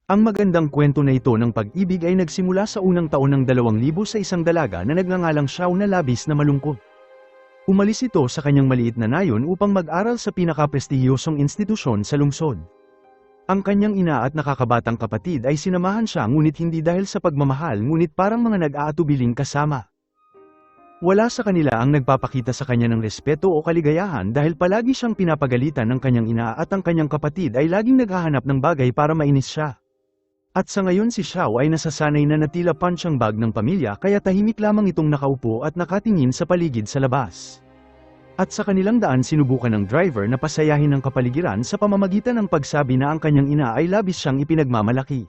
Ang magandang kwento na ito ng pag-ibig ay nagsimula sa unang taon ng 2000 sa isang dalaga na nagngangalang Xiao na labis na malungkot. Umalis ito sa kanyang maliit na nayon upang mag-aral sa pinakaprestihiyosong institusyon sa lungsod. Ang kanyang ina at nakakabatang kapatid ay sinamahan siya ngunit hindi dahil sa pagmamahal ngunit parang mga nag-aatubiling kasama. Wala sa kanila ang nagpapakita sa kanya ng respeto o kaligayahan dahil palagi siyang pinapagalitan ng kanyang ina at ang kanyang kapatid ay laging naghahanap ng bagay para mainis siya. At sa ngayon si Xiao ay nasasanay na natila punching bag ng pamilya kaya tahimik lamang itong nakaupo at nakatingin sa paligid sa labas. At sa kanilang daan sinubukan ng driver na pasayahin ang kapaligiran sa pamamagitan ng pagsabi na ang kanyang ina ay labis siyang ipinagmamalaki.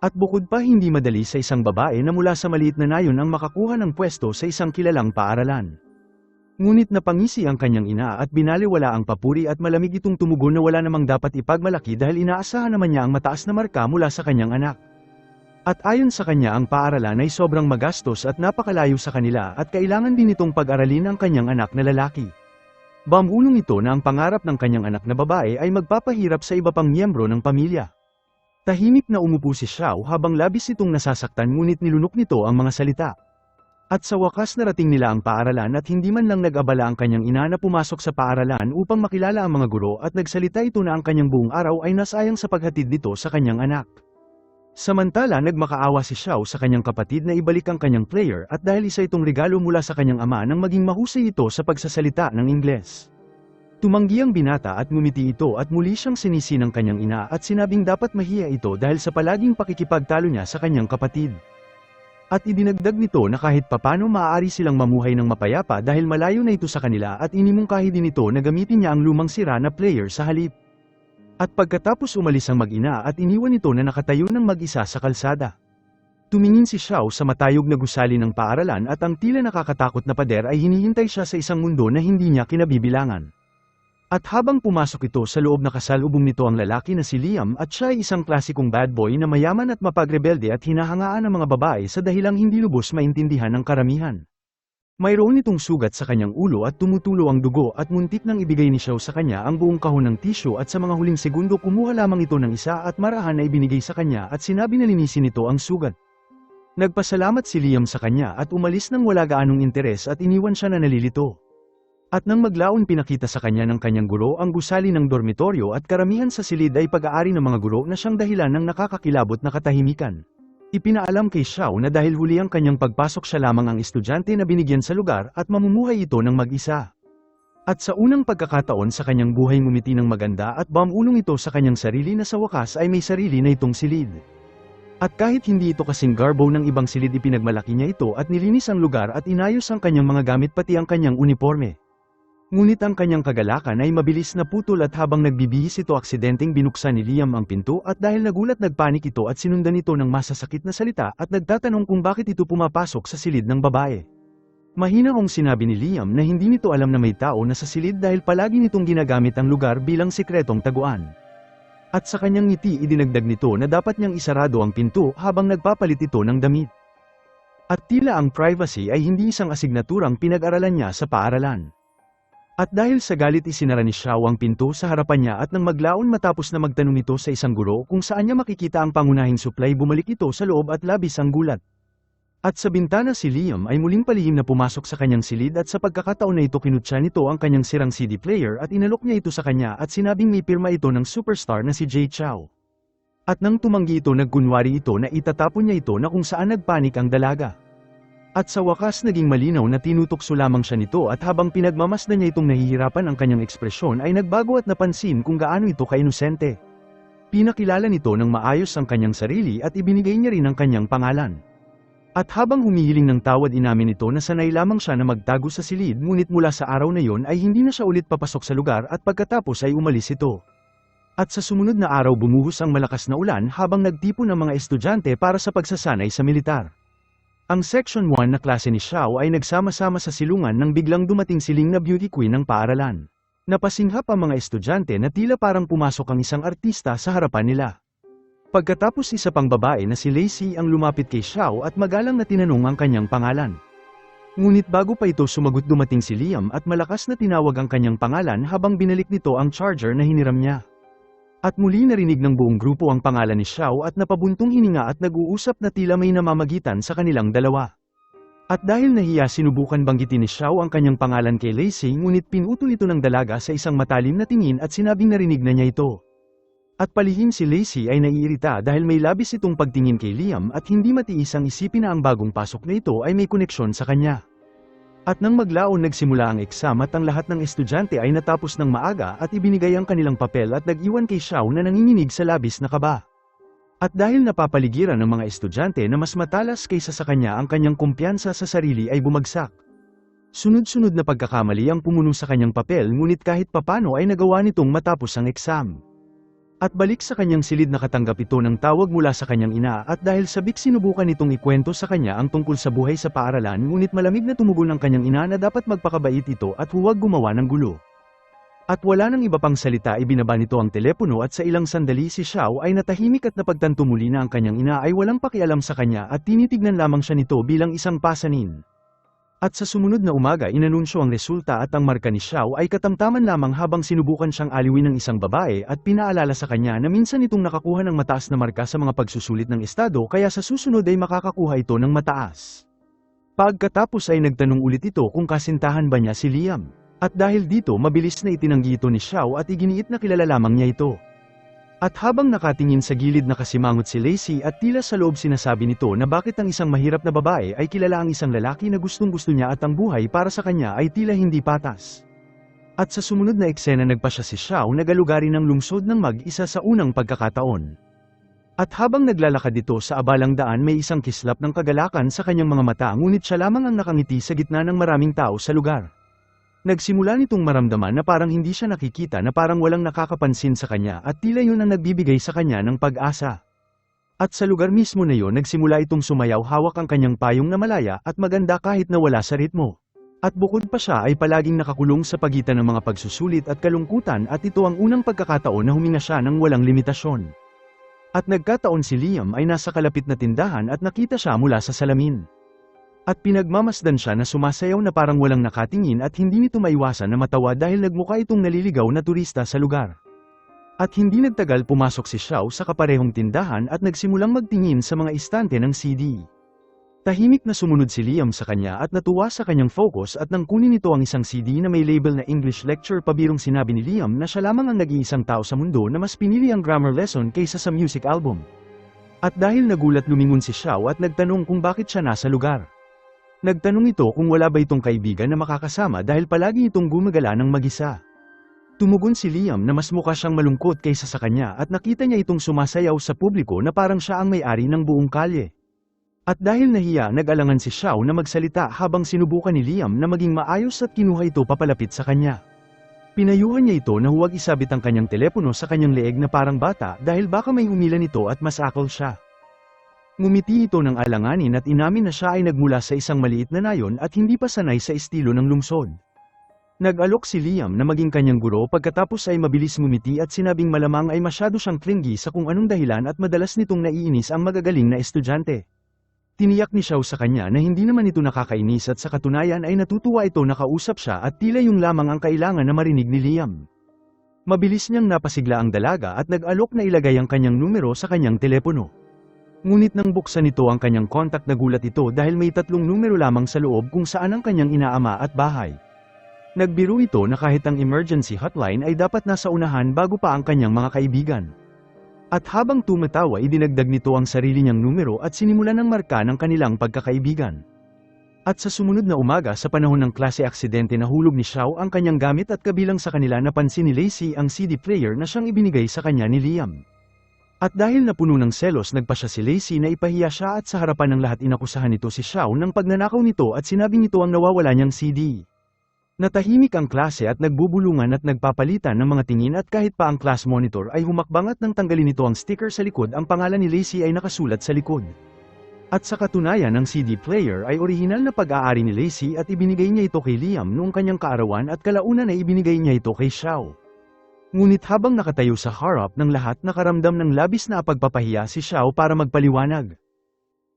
At bukod pa hindi madali sa isang babae na mula sa maliit na nayon ang makakuha ng pwesto sa isang kilalang paaralan. Ngunit napangisi ang kanyang ina at binaliwala ang papuri at malamig itong tumugon na wala namang dapat ipagmalaki dahil inaasahan naman niya ang mataas na marka mula sa kanyang anak. At ayon sa kanya ang paaralan ay sobrang magastos at napakalayo sa kanila at kailangan din itong pag-aralin ang kanyang anak na lalaki. Bamulong ito na ang pangarap ng kanyang anak na babae ay magpapahirap sa iba pang miyembro ng pamilya. Tahimik na umupo si Xiao habang labis itong nasasaktan ngunit nilunok nito ang mga salita. At sa wakas narating nila ang paaralan at hindi man lang nag-abala ang kanyang ina na pumasok sa paaralan upang makilala ang mga guro at nagsalita ito na ang kanyang buong araw ay nasayang sa paghatid nito sa kanyang anak. Samantala nagmakaawa si Xiao sa kanyang kapatid na ibalik ang kanyang player at dahil isa itong regalo mula sa kanyang ama nang maging mahusay ito sa pagsasalita ng Ingles. Tumanggi ang binata at ngumiti ito at muli siyang sinisi ng kanyang ina at sinabing dapat mahiya ito dahil sa palaging pakikipagtalo niya sa kanyang kapatid. At idinagdag nito na kahit papano maaari silang mamuhay ng mapayapa dahil malayo na ito sa kanila at inimungkahi din ito na gamitin niya ang lumang sira na player sa halip. At pagkatapos umalis ang mag-ina at iniwan ito na nakatayo ng mag-isa sa kalsada. Tumingin si Xiao sa matayog na gusali ng paaralan at ang tila nakakatakot na pader ay hinihintay siya sa isang mundo na hindi niya kinabibilangan. At habang pumasok ito sa loob nakasalubong nito ang lalaki na si Liam at siya ay isang klasikong bad boy na mayaman at mapagrebelde at hinahangaan ng mga babae sa dahilang hindi lubos maintindihan ng karamihan. Mayroon itong sugat sa kanyang ulo at tumutulo ang dugo at muntik nang ibigay ni Xiao sa kanya ang buong kahon ng tisyo at sa mga huling segundo kumuha lamang ito ng isa at marahan na ibinigay sa kanya at sinabi na linisin nito ang sugat. Nagpasalamat si Liam sa kanya at umalis nang wala gaanong interes at iniwan siya na nalilito. At nang maglaon pinakita sa kanya ng kanyang guro ang gusali ng dormitoryo at karamihan sa silid ay pag-aari ng mga guro na siyang dahilan ng nakakakilabot na katahimikan. Ipinaalam kay Xiao na dahil huli ang kanyang pagpasok siya lamang ang estudyante na binigyan sa lugar at mamumuhay ito ng mag-isa. At sa unang pagkakataon sa kanyang buhay ngumiti ng maganda at bamulong ito sa kanyang sarili na sa wakas ay may sarili na itong silid. At kahit hindi ito kasing garbo ng ibang silid ipinagmalaki niya ito at nilinis ang lugar at inayos ang kanyang mga gamit pati ang kanyang uniforme. Ngunit ang kanyang kagalakan ay mabilis na putol at habang nagbibihis ito aksidenteng binuksan ni Liam ang pinto at dahil nagulat nagpanik ito at sinundan ito ng masasakit na salita at nagtatanong kung bakit ito pumapasok sa silid ng babae. Mahinahong sinabi ni Liam na hindi nito alam na may tao na sa silid dahil palagi nitong ginagamit ang lugar bilang sikretong taguan. At sa kanyang ngiti idinagdag nito na dapat niyang isarado ang pinto habang nagpapalit ito ng damit. At tila ang privacy ay hindi isang asignaturang pinag-aralan niya sa paaralan. At dahil sa galit isinara ni Xiao ang pinto sa harapan niya at nang maglaon matapos na magtanong ito sa isang guro kung saan niya makikita ang pangunahing supply bumalik ito sa loob at labis ang gulat. At sa bintana si Liam ay muling palihim na pumasok sa kanyang silid at sa pagkakataon na ito kinutya nito ang kanyang sirang CD player at inalok niya ito sa kanya at sinabing may pirma ito ng superstar na si Jay Chou. At nang tumanggi ito nagkunwari ito na itatapon niya ito na kung saan nagpanik ang dalaga. At sa wakas naging malinaw na tinutokso lamang siya nito at habang pinagmamasdan niya itong nahihirapan ang kanyang ekspresyon ay nagbago at napansin kung gaano ito kainosente. Pinakilala nito ng maayos ang kanyang sarili at ibinigay niya rin ang kanyang pangalan. At habang humihiling ng tawad inamin nito na sanay lamang siya na magtago sa silid ngunit mula sa araw na yon ay hindi na siya ulit papasok sa lugar at pagkatapos ay umalis ito. At sa sumunod na araw bumuhos ang malakas na ulan habang nagtipon ang mga estudyante para sa pagsasanay sa militar. Ang Section 1 na klase ni Xiao ay nagsama-sama sa silungan nang biglang dumating siling na beauty queen ng paaralan. Napasinghap ang mga estudyante na tila parang pumasok ang isang artista sa harapan nila. Pagkatapos isa pang babae na si Lacey ang lumapit kay Xiao at magalang na tinanong ang kanyang pangalan. Ngunit bago pa ito sumagot dumating si Liam at malakas na tinawag ang kanyang pangalan habang binalik nito ang charger na hiniram niya. At muli narinig ng buong grupo ang pangalan ni Xiao at napabuntong hininga at nag-uusap na tila may namamagitan sa kanilang dalawa. At dahil nahiya sinubukan banggitin ni Xiao ang kanyang pangalan kay Lacey ngunit pinutol ito ng dalaga sa isang matalim na tingin at sinabing narinig na niya ito. At palihim si Lacey ay naiirita dahil may labis itong pagtingin kay Liam at hindi matiis ang isipin na ang bagong pasok na ito ay may koneksyon sa kanya. At nang maglaon nagsimula ang eksam at ang lahat ng estudyante ay natapos ng maaga at ibinigay ang kanilang papel at nag-iwan kay Xiao na nanginginig sa labis na kaba. At dahil napapaligiran ng mga estudyante na mas matalas kaysa sa kanya ang kanyang kumpiyansa sa sarili ay bumagsak. Sunod-sunod na pagkakamali ang pumuno sa kanyang papel ngunit kahit papano ay nagawa nitong matapos ang eksam. At balik sa kanyang silid nakatanggap ito ng tawag mula sa kanyang ina at dahil sabik sinubukan itong ikwento sa kanya ang tungkol sa buhay sa paaralan ngunit malamig na tumugon ang kanyang ina na dapat magpakabait ito at huwag gumawa ng gulo. At wala nang iba pang salita ibinaba nito ang telepono at sa ilang sandali si Xiao ay natahimik at napagtanto muli na ang kanyang ina ay walang pakialam sa kanya at tinitignan lamang siya nito bilang isang pasanin. At sa sumunod na umaga inanunsyo ang resulta at ang marka ni Xiao ay katamtaman lamang habang sinubukan siyang aliwin ng isang babae at pinaalala sa kanya na minsan itong nakakuha ng mataas na marka sa mga pagsusulit ng estado kaya sa susunod ay makakakuha ito ng mataas. Pagkatapos ay nagtanong ulit ito kung kasintahan ba niya si Liam. At dahil dito mabilis na itinanggi ito ni Xiao at iginiit na kilala lamang niya ito. At habang nakatingin sa gilid nakasimangot si Lacey at tila sa loob sinasabi nito na bakit ang isang mahirap na babae ay kilala ang isang lalaki na gustong-gusto niya at ang buhay para sa kanya ay tila hindi patas. At sa sumunod na eksena nagpa siya si Xiao na galugarin ng lungsod ng mag-isa sa unang pagkakataon. At habang naglalakad ito sa abalang daan may isang kislap ng kagalakan sa kanyang mga mata ngunit siya lamang ang nakangiti sa gitna ng maraming tao sa lugar. Nagsimula nitong maramdaman na parang hindi siya nakikita na parang walang nakakapansin sa kanya at tila yun ang nagbibigay sa kanya ng pag-asa. At sa lugar mismo na yon nagsimula itong sumayaw hawak ang kanyang payong na malaya at maganda kahit na wala sa ritmo. At bukod pa siya ay palaging nakakulong sa pagitan ng mga pagsusulit at kalungkutan at ito ang unang pagkakataon na huminga siya ng walang limitasyon. At nagkataon si Liam ay nasa kalapit na tindahan at nakita siya mula sa salamin. At pinagmamasdan siya na sumasayaw na parang walang nakatingin at hindi nito maiwasan na matawa dahil nagmukha itong naliligaw na turista sa lugar. At hindi nagtagal pumasok si Xiao sa kaparehong tindahan at nagsimulang magtingin sa mga istante ng CD. Tahimik na sumunod si Liam sa kanya at natuwa sa kanyang focus at nang kunin nito ang isang CD na may label na English lecture pabirong sinabi ni Liam na siya lamang ang nag-iisang tao sa mundo na mas pinili ang grammar lesson kaysa sa music album. At dahil nagulat lumingon si Xiao at nagtanong kung bakit siya nasa lugar. Nagtanong ito kung wala ba itong kaibigan na makakasama dahil palagi itong gumagala ng mag-isa. Tumugon si Liam na mas mukha siyang malungkot kaysa sa kanya at nakita niya itong sumasayaw sa publiko na parang siya ang may-ari ng buong kalye. At dahil nahiya nag-alangan si Xiao na magsalita habang sinubukan ni Liam na maging maayos at kinuha ito papalapit sa kanya. Pinayuhan niya ito na huwag isabit ang kanyang telepono sa kanyang leeg na parang bata dahil baka may umilan ito at masakal siya. Ngumiti ito ng alanganin at inamin na siya ay nagmula sa isang maliit na nayon at hindi pa sanay sa estilo ng lungsod. Nag-alok si Liam na maging kanyang guro pagkatapos ay mabilis ngumiti at sinabing malamang ay masyado siyang clingy sa kung anong dahilan at madalas nitong naiinis ang magagaling na estudyante. Tiniyak ni Xiao sa kanya na hindi naman ito nakakainis at sa katunayan ay natutuwa ito na kausap siya at tila yung lamang ang kailangan na marinig ni Liam. Mabilis niyang napasigla ang dalaga at nag-alok na ilagay ang kanyang numero sa kanyang telepono. Ngunit nang buksan nito ang kanyang kontak nagulat ito dahil may 3 numero lamang sa loob kung saan ang kanyang inaama at bahay. Nagbiro ito na kahit ang emergency hotline ay dapat nasa unahan bago pa ang kanyang mga kaibigan. At habang tumatawa idinagdag nito ang sarili niyang numero at sinimulan ng marka ng kanilang pagkakaibigan. At sa sumunod na umaga sa panahon ng klase aksidente nahulog ni Xiao ang kanyang gamit at kabilang sa kanila napansin ni Lacey ang CD player na siyang ibinigay sa kanya ni Liam. At dahil napuno ng selos nagpa siya si Lacey na ipahiya siya at sa harapan ng lahat inakusahan nito si Xiao ng pagnanakaw nito at sinabing ito ang nawawala niyang CD. Natahimik ang klase at nagbubulungan at nagpapalitan ng mga tingin at kahit pa ang class monitor ay humakbang at nang tanggalin nito ang sticker sa likod ang pangalan ni Lacey ay nakasulat sa likod. At sa katunayan ang CD player ay orihinal na pag-aari ni Lacey at ibinigay niya ito kay Liam noong kanyang kaarawan at kalaunan ay ibinigay niya ito kay Xiao. Ngunit habang nakatayo sa harap ng lahat nakaramdam ng labis na pagpapahiya si Xiao para magpaliwanag.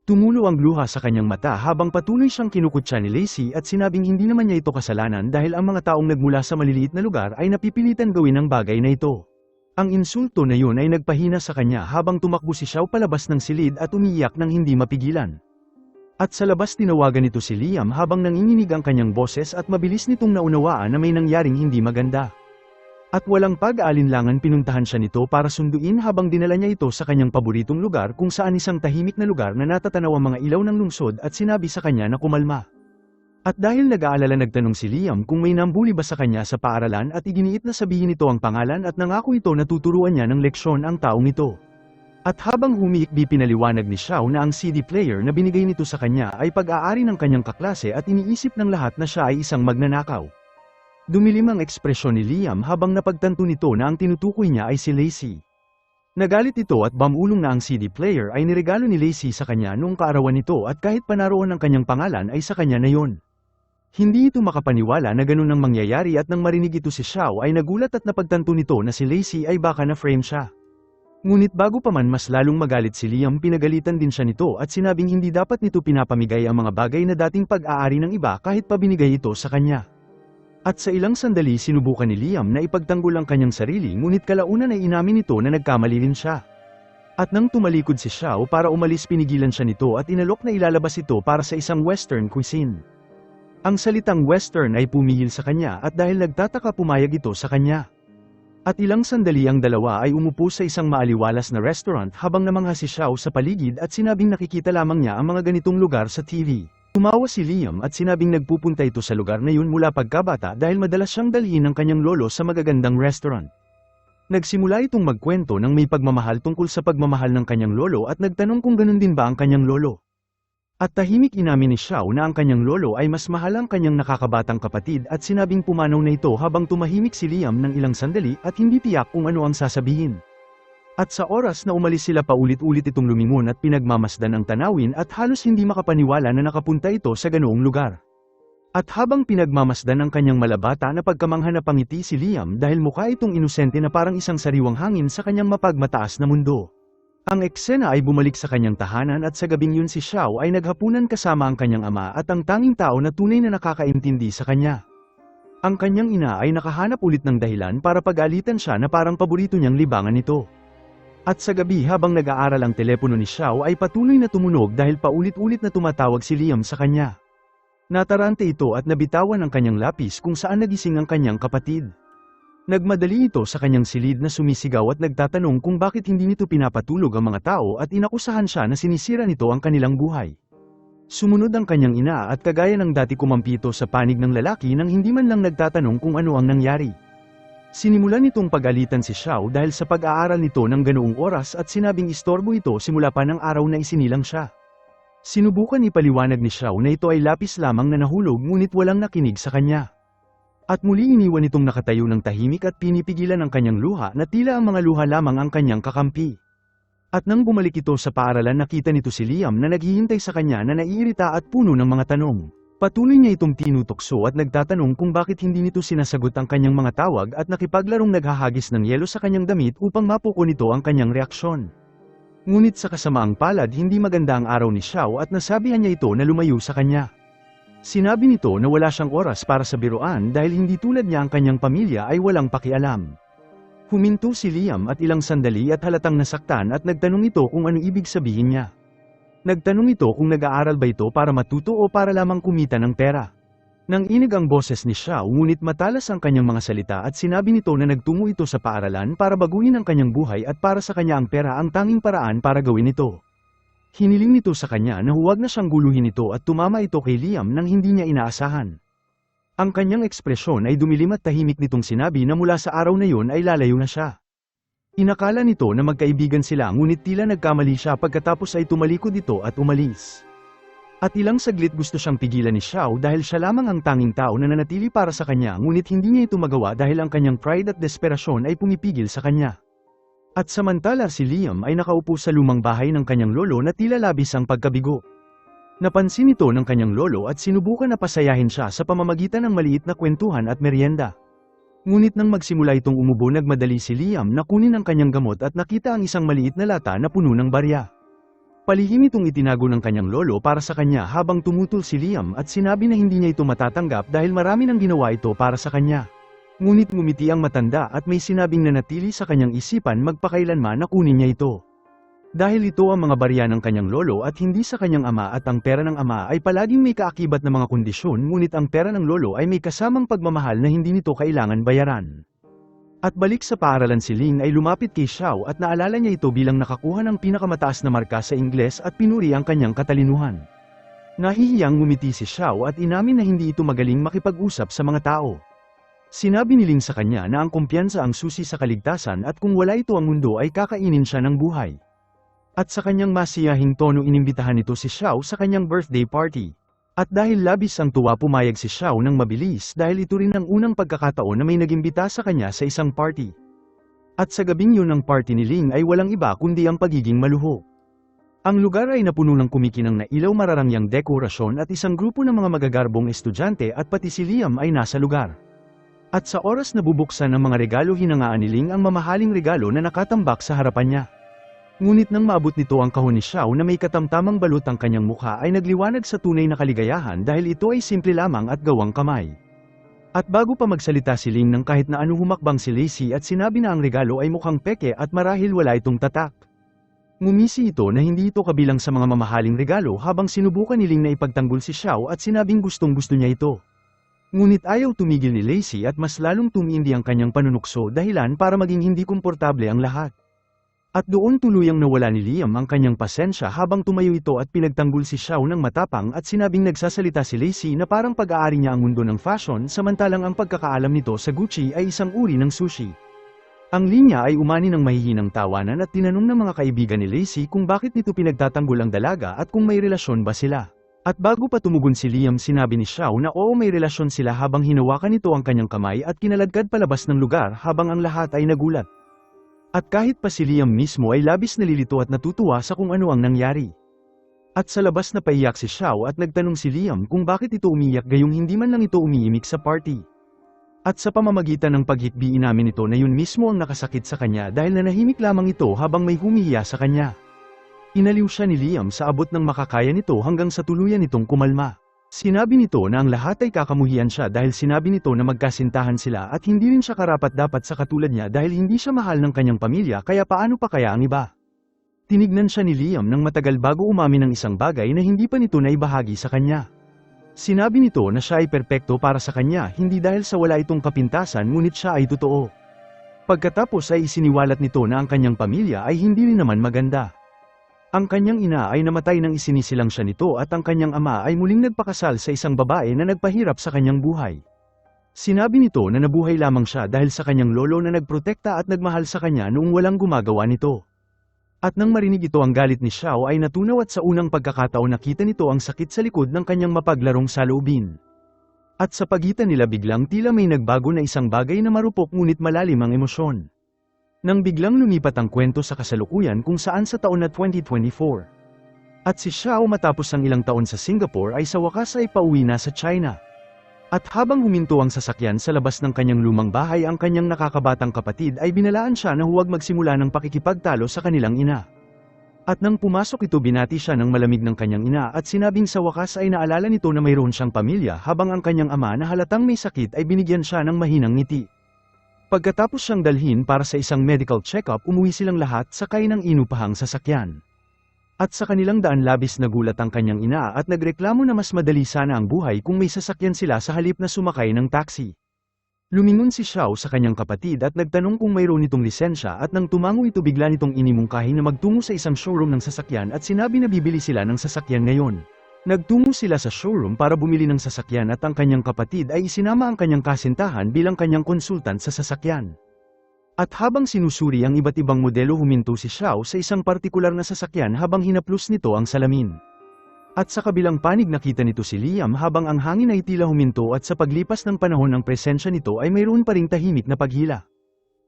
Tumulo ang luha sa kanyang mata habang patuloy siyang kinukutya ni Lacey at sinabing hindi naman niya ito kasalanan dahil ang mga taong nagmula sa maliliit na lugar ay napipilitan gawin ang bagay na ito. Ang insulto na yun ay nagpahina sa kanya habang tumakbo si Xiao palabas ng silid at umiiyak ng hindi mapigilan. At sa labas tinawagan nito si Liam habang nanginginig ang kanyang boses at mabilis nitong naunawaan na may nangyaring hindi maganda. At walang pag-aalinlangan pinuntahan siya nito para sunduin habang dinala niya ito sa kanyang paboritong lugar kung saan isang tahimik na lugar na natatanaw ang mga ilaw ng lungsod at sinabi sa kanya na kumalma. At dahil nag-aalala nagtanong si Liam kung may nambuli ba sa kanya sa paaralan at iginiit na sabihin nito ang pangalan at nangako ito na tuturuan niya ng leksyon ang taong ito. At habang humiikbi pinaliwanag ni Xiao na ang CD player na binigay nito sa kanya ay pag-aari ng kanyang kaklase at iniisip ng lahat na siya ay isang magnanakaw. Dumilim ang ekspresyon ni Liam habang napagtanto nito na ang tinutukoy niya ay si Lacey. Nagalit ito at bamulong na ang CD player ay niregalo ni Lacey sa kanya noong kaarawan nito at kahit panaroon ang kanyang pangalan ay sa kanya na yon. Hindi ito makapaniwala na ganun ang mangyayari at nang marinig ito si Xiao ay nagulat at napagtanto nito na si Lacey ay baka na-frame siya. Ngunit bago pa man mas lalong magalit si Liam pinagalitan din siya nito at sinabing hindi dapat nito pinapamigay ang mga bagay na dating pag-aari ng iba kahit pa binigay ito sa kanya. At sa ilang sandali sinubukan ni Liam na ipagtanggol ang kanyang sarili ngunit kalaunan ay inamin nito na nagkamali rin siya. At nang tumalikod si Xiao para umalis pinigilan siya nito at inalok na ilalabas ito para sa isang western cuisine. Ang salitang western ay pumihil sa kanya at dahil nagtataka pumayag ito sa kanya. At ilang sandali ang dalawa ay umupo sa isang maaliwalas na restaurant habang namangha si Xiao sa paligid at sinabing nakikita lamang niya ang mga ganitong lugar sa TV. Tumawa si Liam at sinabing nagpupunta ito sa lugar na yun mula pagkabata dahil madalas siyang dalhin ng kanyang lolo sa magagandang restaurant. Nagsimula itong magkwento ng may pagmamahal tungkol sa pagmamahal ng kanyang lolo at nagtanong kung ganun din ba ang kanyang lolo. At tahimik inamin ni Xiao na ang kanyang lolo ay mas mahal ang kanyang nakakabatang kapatid at sinabing pumanaw na ito habang tumahimik si Liam ng ilang sandali at hindi tiyak kung ano ang sasabihin. At sa oras na umalis sila paulit-ulit itong lumingon at pinagmamasdan ang tanawin at halos hindi makapaniwala na nakapunta ito sa ganoong lugar. At habang pinagmamasdan ang kanyang malabata na pagkamangha na pangiti si Liam dahil mukha itong inosente na parang isang sariwang hangin sa kanyang mapagmataas na mundo. Ang eksena ay bumalik sa kanyang tahanan at sa gabing yun si Xiao ay naghapunan kasama ang kanyang ama at ang tanging tao na tunay na nakakaintindi sa kanya. Ang kanyang ina ay nakahanap ulit ng dahilan para pag-alitan siya na parang paborito niyang libangan nito. At sa gabi habang nag-aaral ang telepono ni Xiao ay patuloy na tumunog dahil paulit-ulit na tumatawag si Liam sa kanya. Natarante ito at nabitawan ang kanyang lapis kung saan nagising ang kanyang kapatid. Nagmadali ito sa kanyang silid na sumisigaw at nagtatanong kung bakit hindi nito pinapatulog ang mga tao at inakusahan siya na sinisira nito ang kanilang buhay. Sumunod ang kanyang ina at kagaya ng dati kumampi ito sa panig ng lalaki nang hindi man lang nagtatanong kung ano ang nangyari. Sinimulan nitong pag-alitan si Xiao dahil sa pag-aaral nito ng ganoong oras at sinabing istorbo ito simula pa ng araw na isinilang siya. Sinubukan ipaliwanag ni Xiao na ito ay lapis lamang na nahulog ngunit walang nakinig sa kanya. At muli iniwan itong nakatayo ng tahimik at pinipigilan ang kanyang luha na tila ang mga luha lamang ang kanyang kakampi. At nang bumalik ito sa paaralan nakita nito si Liam na naghihintay sa kanya na naiirita at puno ng mga tanong. Patuloy niya itong tinutokso at nagtatanong kung bakit hindi nito sinasagot ang kanyang mga tawag at nakipaglarong naghahagis ng yelo sa kanyang damit upang mapuko nito ang kanyang reaksyon. Ngunit sa kasamaang palad hindi maganda ang araw ni Xiao at nasabihan niya ito na lumayo sa kanya. Sinabi nito na wala siyang oras para sa biruan dahil hindi tulad niya ang kanyang pamilya ay walang pakialam. Huminto si Liam at ilang sandali at halatang nasaktan at nagtanong ito kung ano ibig sabihin niya. Nagtanong ito kung nag-aaral ba ito para matuto o para lamang kumita ng pera. Nang inig ang boses ni Xiao ngunit matalas ang kanyang mga salita at sinabi nito na nagtungo ito sa paaralan para baguhin ang kanyang buhay at para sa kanya ang pera ang tanging paraan para gawin ito. Hiniling nito sa kanya na huwag na siyang guluhin ito at tumama ito kay Liam nang hindi niya inaasahan. Ang kanyang ekspresyon ay dumilim at tahimik nitong sinabi na mula sa araw na yun ay lalayo na siya. Inakala nito na magkaibigan sila ngunit tila nagkamali siya pagkatapos ay tumalikod ito at umalis. At ilang saglit gusto siyang pigilan ni Xiao dahil siya lamang ang tanging tao na nanatili para sa kanya ngunit hindi niya ito magawa dahil ang kanyang pride at desperasyon ay pumipigil sa kanya. At samantala si Liam ay nakaupo sa lumang bahay ng kanyang lolo na tila labis ang pagkabigo. Napansin ito ng kanyang lolo at sinubukan na pasayahin siya sa pamamagitan ng maliit na kwentuhan at merienda. Ngunit nang magsimula itong umubo nagmadali si Liam na kunin ang kanyang gamot at nakita ang isang maliit na lata na puno ng barya. Palihim itong itinago ng kanyang lolo para sa kanya habang tumutol si Liam at sinabi na hindi niya ito matatanggap dahil marami nang ginawa ito para sa kanya. Ngunit ngumiti ang matanda at may sinabing nanatili sa kanyang isipan magpakailanman na kunin niya ito. Dahil ito ang mga barya ng kanyang lolo at hindi sa kanyang ama at ang pera ng ama ay palaging may kaakibat na mga kondisyon ngunit ang pera ng lolo ay may kasamang pagmamahal na hindi nito kailangan bayaran. At balik sa paaralan si Ling ay lumapit kay Xiao at naalala niya ito bilang nakakuha ng pinakamataas na marka sa Ingles at pinuri ang kanyang katalinuhan. Nahihiyang ngumiti si Xiao at inamin na hindi ito magaling makipag-usap sa mga tao. Sinabi ni Ling sa kanya na ang kumpiyansa ang susi sa kaligtasan at kung wala ito ang mundo ay kakainin siya ng buhay. At sa kanyang masiyahing tono inimbitahan nito si Xiao sa kanyang birthday party. At dahil labis ang tuwa pumayag si Xiao ng mabilis dahil ito rin ang unang pagkakataon na may nagimbita sa kanya sa isang party. At sa gabing yun ng party ni Ling ay walang iba kundi ang pagiging maluho. Ang lugar ay napuno ng kumikinang na ilaw mararangyang dekorasyon at isang grupo ng mga magagarbong estudyante at pati si Liam ay nasa lugar. At sa oras na bubuksan ng mga regalo hinangaan ni Ling ang mamahaling regalo na nakatambak sa harapan niya. Ngunit nang maabot nito ang kahon ni Xiao na may katamtamang balot ang kanyang mukha ay nagliwanag sa tunay na kaligayahan dahil ito ay simple lamang at gawang kamay. At bago pa magsalita si Ling nang kahit na ano humakbang si Lacey at sinabi na ang regalo ay mukhang peke at marahil wala itong tatak. Ngumisi ito na hindi ito kabilang sa mga mamahaling regalo habang sinubukan ni Ling na ipagtanggol si Xiao at sinabing gustong gusto niya ito. Ngunit ayaw tumigil ni Lacey at mas lalong tumindi ang kanyang panunukso dahilan para maging hindi komportable ang lahat. At doon tuluyang nawala ni Liam ang kanyang pasensya habang tumayo ito at pinagtanggol si Xiao ng matapang at sinabing nagsasalita si Lacey na parang pag-aari niya ang mundo ng fashion samantalang ang pagkakaalam nito sa Gucci ay isang uri ng sushi. Ang linya ay umani ng mahihinang tawanan at tinanong ng mga kaibigan ni Lacey kung bakit nito pinagtatanggol ang dalaga at kung may relasyon ba sila. At bago pa tumugon si Liam sinabi ni Xiao na oo may relasyon sila habang hinawakan nito ang kanyang kamay at kinaladkad palabas ng lugar habang ang lahat ay nagulat. At kahit pa si Liam mismo ay labis nalilito at natutuwa sa kung ano ang nangyari. At sa labas na paiyak si Xiao at nagtanong si Liam kung bakit ito umiyak gayong hindi man lang ito umiimik sa party. At sa pamamagitan ng paghikbi inamin ito na yun mismo ang nakasakit sa kanya dahil nanahimik lamang ito habang may humihiya sa kanya. Inaliw siya ni Liam sa abot ng makakaya nito hanggang sa tuluyan nitong kumalma. Sinabi nito na ang lahat ay kakamuhian siya dahil sinabi nito na magkasintahan sila at hindi rin siya karapat-dapat sa katulad niya dahil hindi siya mahal ng kanyang pamilya kaya paano pa kaya ang iba. Tinignan siya ni Liam ng matagal bago umamin ng isang bagay na hindi pa nito naibahagi sa kanya. Sinabi nito na siya ay perpekto para sa kanya hindi dahil sa wala itong kapintasan ngunit siya ay totoo. Pagkatapos ay isiniwalat nito na ang kanyang pamilya ay hindi rin naman maganda. Ang kanyang ina ay namatay nang isinisilang siya nito at ang kanyang ama ay muling nagpakasal sa isang babae na nagpahirap sa kanyang buhay. Sinabi nito na nabuhay lamang siya dahil sa kanyang lolo na nagprotekta at nagmahal sa kanya noong walang gumagawa nito. At nang marinig ito ang galit ni Xiao ay natunaw at sa unang pagkakataon nakita nito ang sakit sa likod ng kanyang mapaglarong saloobin. At sa pagitan nila biglang tila may nagbago na isang bagay na marupok ngunit malalim ang emosyon. Nang biglang lumipat ang kwento sa kasalukuyan kung saan sa taon na 2024. At si Xiao matapos ang ilang taon sa Singapore ay sa wakas ay pauwi na sa China. At habang huminto ang sasakyan sa labas ng kanyang lumang bahay ang kanyang nakakabatang kapatid ay binalaan siya na huwag magsimula ng pakikipagtalo sa kanilang ina. At nang pumasok ito binati siya ng malamig ng kanyang ina at sinabing sa wakas ay naalala nito na mayroon siyang pamilya habang ang kanyang ama na halatang may sakit ay binigyan siya ng mahinang ngiti. Pagkatapos siyang dalhin para sa isang medical check-up umuwi silang lahat sakay ng inupahang sasakyan. At sa kanilang daan labis nagulat ang kanyang ina at nagreklamo na mas madali sana ang buhay kung may sasakyan sila sa halip na sumakay ng taxi. Lumingon si Xiao sa kanyang kapatid at nagtanong kung mayroon itong lisensya at nang tumango ito bigla nitong inimungkahi na magtungo sa isang showroom ng sasakyan at sinabi na bibili sila ng sasakyan ngayon. Nagtungo sila sa showroom para bumili ng sasakyan at ang kanyang kapatid ay isinama ang kanyang kasintahan bilang kanyang konsultant sa sasakyan. At habang sinusuri ang iba't ibang modelo huminto si Xiao sa isang partikular na sasakyan habang hinaplos nito ang salamin. At sa kabilang panig nakita nito si Liam habang ang hangin ay tila huminto at sa paglipas ng panahon ng presensya nito ay mayroon pa ring tahimik na paghila.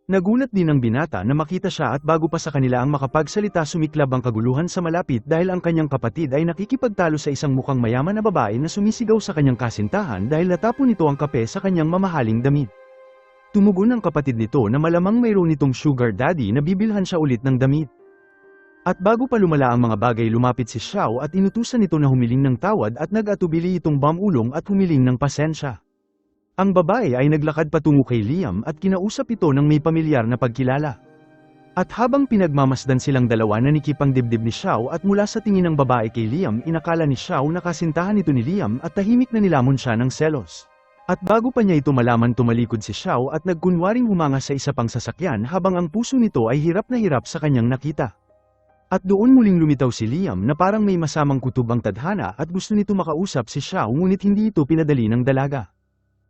Nagulat din ang binata na makita siya at bago pa sa kanila ang makapagsalita sumiklab ang kaguluhan sa malapit dahil ang kanyang kapatid ay nakikipagtalo sa isang mukhang mayaman na babae na sumisigaw sa kanyang kasintahan dahil natapon nito ang kape sa kanyang mamahaling damit. Tumugon ang kapatid nito na malamang mayroon itong sugar daddy na bibilhan siya ulit ng damit. At bago pa lumala ang mga bagay lumapit si Xiao at inutusan nito na humiling ng tawad at nag-atubili itong bamulong at humiling ng pasensya. Ang babae ay naglakad patungo kay Liam at kinausap ito ng may pamilyar na pagkilala. At habang pinagmamasdan silang dalawa nanikip ang dibdib ni Xiao at mula sa tingin ng babae kay Liam inakala ni Xiao na kasintahan ito ni Liam at tahimik na nilamon siya ng selos. At bago pa niya ito malaman tumalikod si Xiao at nagkunwaring humanga sa isa pang sasakyan habang ang puso nito ay hirap na hirap sa kanyang nakita. At doon muling lumitaw si Liam na parang may masamang kutob ang tadhana at gusto nito makausap si Xiao ngunit hindi ito pinadali ng dalaga.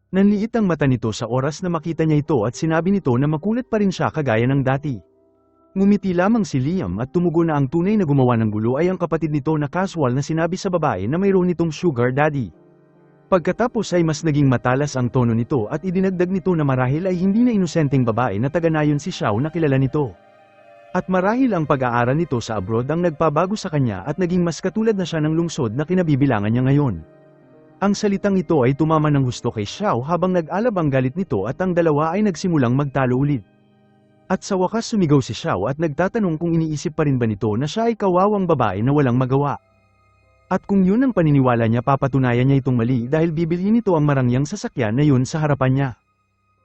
Nanliit ang mata nito sa oras na makita niya ito at sinabi nito na makulit pa rin siya kagaya ng dati. Ngumiti lamang si Liam at tumugo na ang tunay na gumawa ng gulo ay ang kapatid nito na casual na sinabi sa babae na mayroon nitong sugar daddy. Pagkatapos ay mas naging matalas ang tono nito at idinagdag nito na marahil ay hindi na inosenteng babae na taga-nayon si Xiao na kilala nito. At marahil ang pag-aaral nito sa abroad ang nagpabago sa kanya at naging mas katulad na siya ng lungsod na kinabibilangan niya ngayon. Ang salitang ito ay tumama ng husto kay Xiao habang nag-alab ang galit nito at ang dalawa ay nagsimulang magtalo ulit. At sa wakas sumigaw si Xiao at nagtatanong kung iniisip pa rin ba nito na siya ay kawawang babae na walang magawa. At kung yun ang paniniwala niya papatunayan niya itong mali dahil bibilhin nito ang marangyang sasakyan na yun sa harapan niya.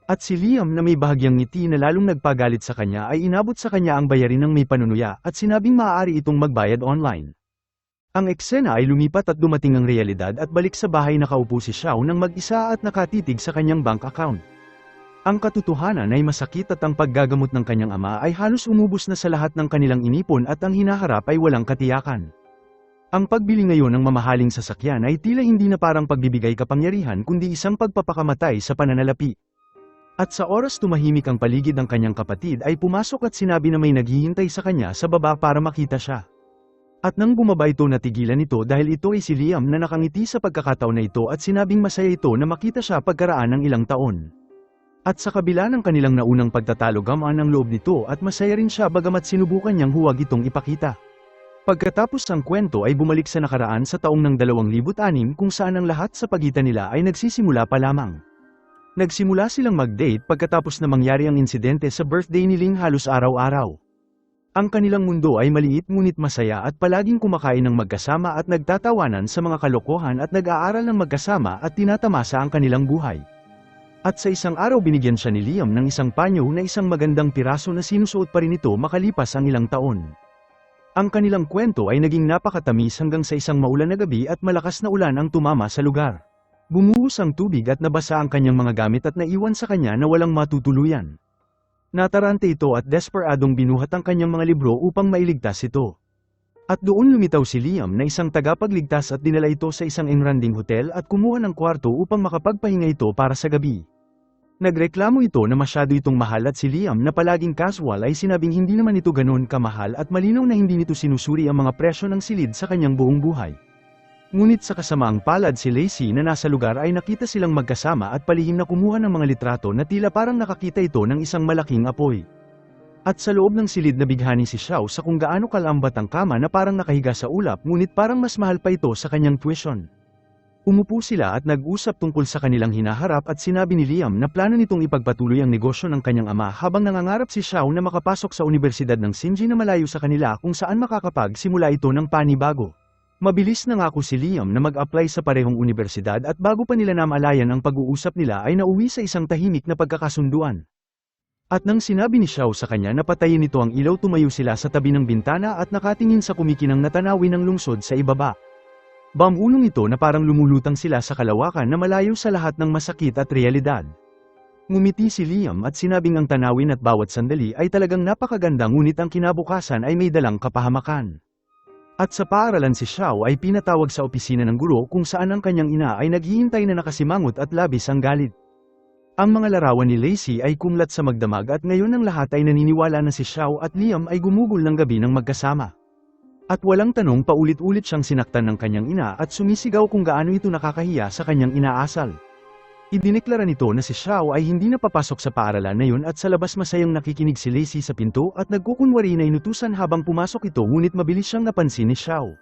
At si Liam na may bahagyang ngiti na lalong nagpagalit sa kanya ay inabot sa kanya ang bayarin ng may panunuya at sinabing maaari itong magbayad online. Ang eksena ay lumipat at dumating ang realidad at balik sa bahay nakaupo si Xiao ng mag-isa at nakatitig sa kanyang bank account. Ang katotohanan ay masakit at ang paggagamot ng kanyang ama ay halos umubos na sa lahat ng kanilang inipon at ang hinaharap ay walang katiyakan. Ang pagbili ngayon ng mamahaling sasakyan ay tila hindi na parang pagbibigay kapangyarihan kundi isang pagpapakamatay sa pananalapi. At sa oras tumahimik ang paligid ng kanyang kapatid ay pumasok at sinabi na may naghihintay sa kanya sa baba para makita siya. At nang bumaba ito natigilan ito dahil ito ay si Liam na nakangiti sa pagkakataon na ito at sinabing masaya ito na makita siya pagkaraan ng ilang taon. At sa kabila ng kanilang naunang pagtatalo gamaan ang loob nito at masaya rin siya bagamat sinubukan niyang huwag itong ipakita. Pagkatapos ang kwento ay bumalik sa nakaraan sa taong ng 2006 kung saan ang lahat sa pagitan nila ay nagsisimula pa lamang. Nagsimula silang mag-date pagkatapos na mangyari ang insidente sa birthday ni Ling halos araw-araw. Ang kanilang mundo ay maliit ngunit masaya at palaging kumakain ng magkasama at nagtatawanan sa mga kalokohan at nag-aaral ng magkasama at tinatamasa ang kanilang buhay. At sa isang araw binigyan siya ni Liam ng isang panyo na isang magandang piraso na sinusuot pa rin ito makalipas ang ilang taon. Ang kanilang kwento ay naging napakatamis hanggang sa isang maulan na gabi at malakas na ulan ang tumama sa lugar. Bumuhos ang tubig at nabasa ang kanyang mga gamit at naiwan sa kanya na walang matutuluyan. Natarante ito at desperadong binuhat ang kanyang mga libro upang mailigtas ito. At doon lumitaw si Liam na isang tagapagligtas at dinala ito sa isang enranding hotel at kumuha ng kwarto upang makapagpahinga ito para sa gabi. Nagreklamo ito na masyado itong mahal at si Liam na palaging casual ay sinabing hindi naman ito ganoon kamahal at malinaw na hindi nito sinusuri ang mga presyo ng silid sa kanyang buong buhay. Ngunit sa kasamaang palad si Lacey na nasa lugar ay nakita silang magkasama at palihim na kumuha ng mga litrato na tila parang nakakita ito ng isang malaking apoy. At sa loob ng silid na bighani si Xiao sa kung gaano kalambat ang kama na parang nakahiga sa ulap ngunit parang mas mahal pa ito sa kanyang tuition. Umupo sila at nag-usap tungkol sa kanilang hinaharap at sinabi ni Liam na plano nitong ipagpatuloy ang negosyo ng kanyang ama habang nangangarap si Xiao na makapasok sa Universidad ng Xinji na malayo sa kanila kung saan makakapag-simula ito ng panibago. Mabilis nangako si Liam na mag-apply sa parehong universidad at bago pa nila namalayan ang pag-uusap nila ay nauwi sa isang tahimik na pagkakasunduan. At nang sinabi ni Xiao sa kanya na patayin nito ang ilaw tumayo sila sa tabi ng bintana at nakatingin sa kumikinang na tanawin ng lungsod sa ibaba. Bamulong ito na parang lumulutang sila sa kalawakan na malayo sa lahat ng masakit at realidad. Ngumiti si Liam at sinabing ang tanawin at bawat sandali ay talagang napakaganda ngunit ang kinabukasan ay may dalang kapahamakan. At sa paaralan si Xiao ay pinatawag sa opisina ng guro kung saan ang kanyang ina ay naghihintay na nakasimangot at labis ang galit. Ang mga larawan ni Lacey ay kumlat sa magdamag at ngayon ang lahat ay naniniwala na si Xiao at Liam ay gumugol ng gabi ng magkasama. At walang tanong paulit-ulit siyang sinaktan ng kanyang ina at sumisigaw kung gaano ito nakakahiya sa kanyang inaasal. Idineklara nito na si Xiao ay hindi napapasok sa paaralan na yun at sa labas masayang nakikinig si Lacey sa pinto at nagkukunwari na inutusan habang pumasok ito ngunit mabilis siyang napansin ni Xiao.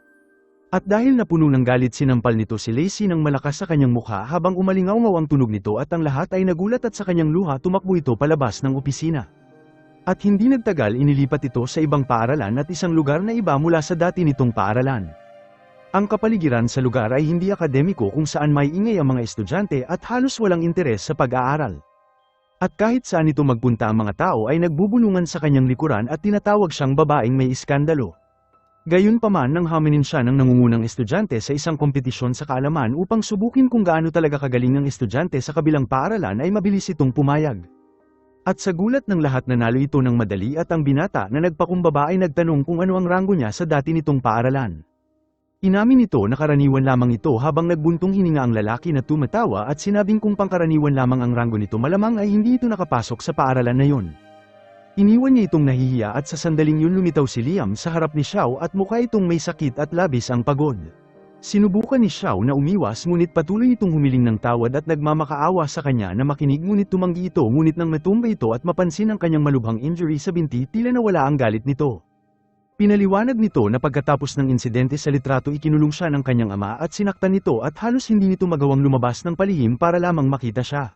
At dahil napuno ng galit sinampal nito si Lacey ng malakas sa kanyang mukha habang umalingaw-ngaw ang tunog nito at ang lahat ay nagulat at sa kanyang luha tumakbo ito palabas ng opisina. At hindi nagtagal inilipat ito sa ibang paaralan at isang lugar na iba mula sa dati nitong paaralan. Ang kapaligiran sa lugar ay hindi akademiko kung saan may ingay ang mga estudyante at halos walang interes sa pag-aaral. At kahit saan ito magpunta ang mga tao ay nagbubulungan sa kanyang likuran at tinatawag siyang babaeng may iskandalo. Gayunpaman nang haminin siya ng nangungunang estudyante sa isang kompetisyon sa kaalaman upang subukin kung gaano talaga kagaling ang estudyante sa kabilang paaralan ay mabilis itong pumayag. At sa gulat ng lahat nanalo ito ng madali at ang binata na nagpakumbaba ay nagtanong kung ano ang ranggo niya sa dati nitong paaralan. Inamin nito na karaniwan lamang ito habang nagbuntong hininga ang lalaki na tumatawa at sinabing kung pangkaraniwan lamang ang ranggo nito malamang ay hindi ito nakapasok sa paaralan na yun. Iniwan niya itong nahihiya at sa sandaling yun lumitaw si Liam sa harap ni Xiao at mukha itong may sakit at labis ang pagod. Sinubukan ni Xiao na umiwas ngunit patuloy itong humiling ng tawad at nagmamakaawa sa kanya na makinig ngunit tumanggi ito ngunit nang matumba ito at mapansin ang kanyang malubhang injury sa binti tila nawala ang galit nito. Pinaliwanag nito na pagkatapos ng insidente sa litrato ikinulong siya ng kanyang ama at sinaktan nito at halos hindi nito magawang lumabas ng palihim para lamang makita siya.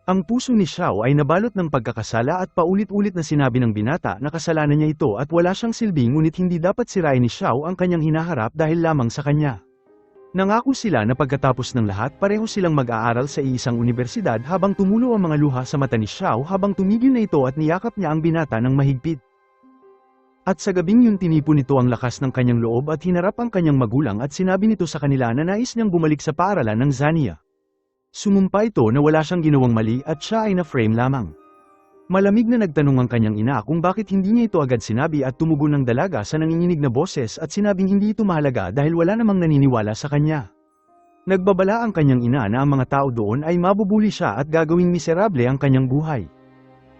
Ang puso ni Xiao ay nabalot ng pagkakasala at paulit-ulit na sinabi ng binata na kasalanan niya ito at wala siyang silbi ngunit hindi dapat sirain ni Xiao ang kanyang hinaharap dahil lamang sa kanya. Nangako sila na pagkatapos ng lahat pareho silang mag-aaral sa iisang universidad habang tumulo ang mga luha sa mata ni Xiao habang tumigil na ito at niyakap niya ang binata ng mahigpit. At sa gabing yun tinipon nito ang lakas ng kanyang loob at hinarap ang kanyang magulang at sinabi nito sa kanila na nais niyang bumalik sa paaralan ng Zania. Sumumpa ito na wala siyang ginawang mali at siya ay na-frame lamang. Malamig na nagtanong ang kanyang ina kung bakit hindi niya ito agad sinabi at tumugon ng dalaga sa nanginginig na boses at sinabing hindi ito mahalaga dahil wala namang naniniwala sa kanya. Nagbabala ang kanyang ina na ang mga tao doon ay mabubuli siya at gagawing miserable ang kanyang buhay.